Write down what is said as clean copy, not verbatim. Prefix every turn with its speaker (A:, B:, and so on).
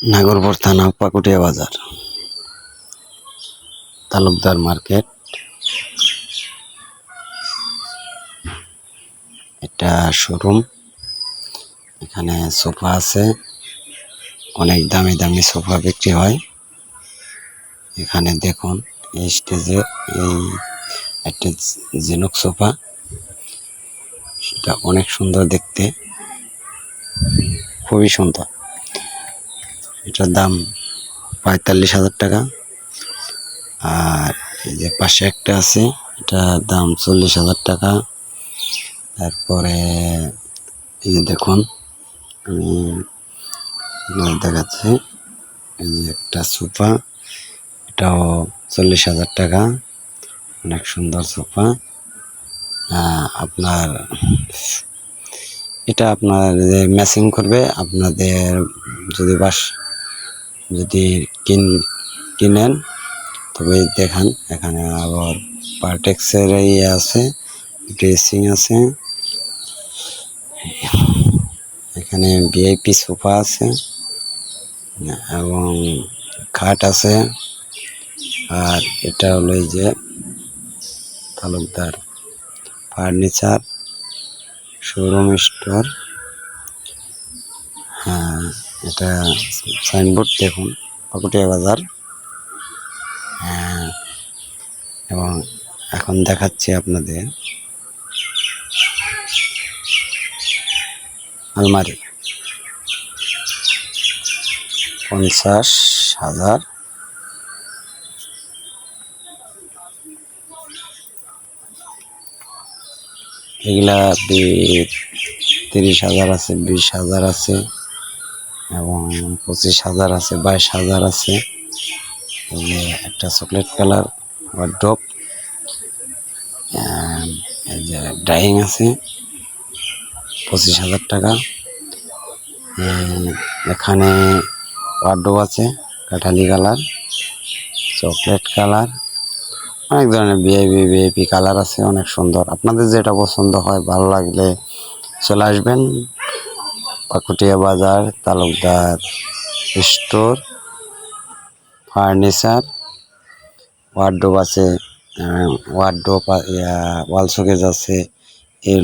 A: নাগরপুর থানা পাকুটিয়া বাজার তালুকদার মার্কেট। এটা শোরুম, এখানে সোফা আছে, অনেক দামি দামি সোফা বিক্রি হয়। এখানে দেখুন এই স্টেজে এই একটা ঝিনুক সোফা, সেটা অনেক সুন্দর দেখতে, খুবই সুন্দর। এটার দাম ৪৫,০০০ টাকা। আর এই যে পাশে একটা আছে, এটার দাম ৪০,০০০ টাকা। তারপরে এই যে দেখুন আমি দেখাচ্ছি, এই যে একটা সোফা, এটাও ৪০,০০০ টাকা, অনেক সুন্দর সোফা। আপনার এটা আপনার ম্যাচিং করবে, আপনাদের যদি কিনেন তবে দেখান। এখানে আবার পার্টেক্সের ইয়ে আছে, ড্রেসিং আছে, এখানে ভিআইপি সোফা আছে এবং খাট আছে। আর এটা হলো এই যে তালুকদার ফার্নিচার শোরুম স্টোর। হ্যাঁ, এটা সাইনবোর্ড দেখুন, পাকুটিয়া বাজার। হ্যাঁ, এবং এখন দেখাচ্ছি আপনাদের আলমারি ৫০,০০০। এগুলা ৩০,০০০ আছে, ২০,০০০ আছে এবং ২৫,০০০ আছে, ২২,০০০ আছে। এই যে একটা চকলেট কালার ওয়ার্ড্রপ, এই যে ড্রাইং আছে ২৫,০০০ টাকা। এখানে ওয়ার্ড্রপ আছে কাঠালি কালার, চকলেট কালার, অনেক ধরনের ভিআইপি কালার আছে, অনেক সুন্দর। আপনাদের যেটা পছন্দ হয়, ভালো লাগলে চলে আসবেন পাকুটিয়া বাজার তালুকদার স্টোর ফার্নিচার। ওয়ার্ড্রপ আছে, ওয়াল শোকেস আছে,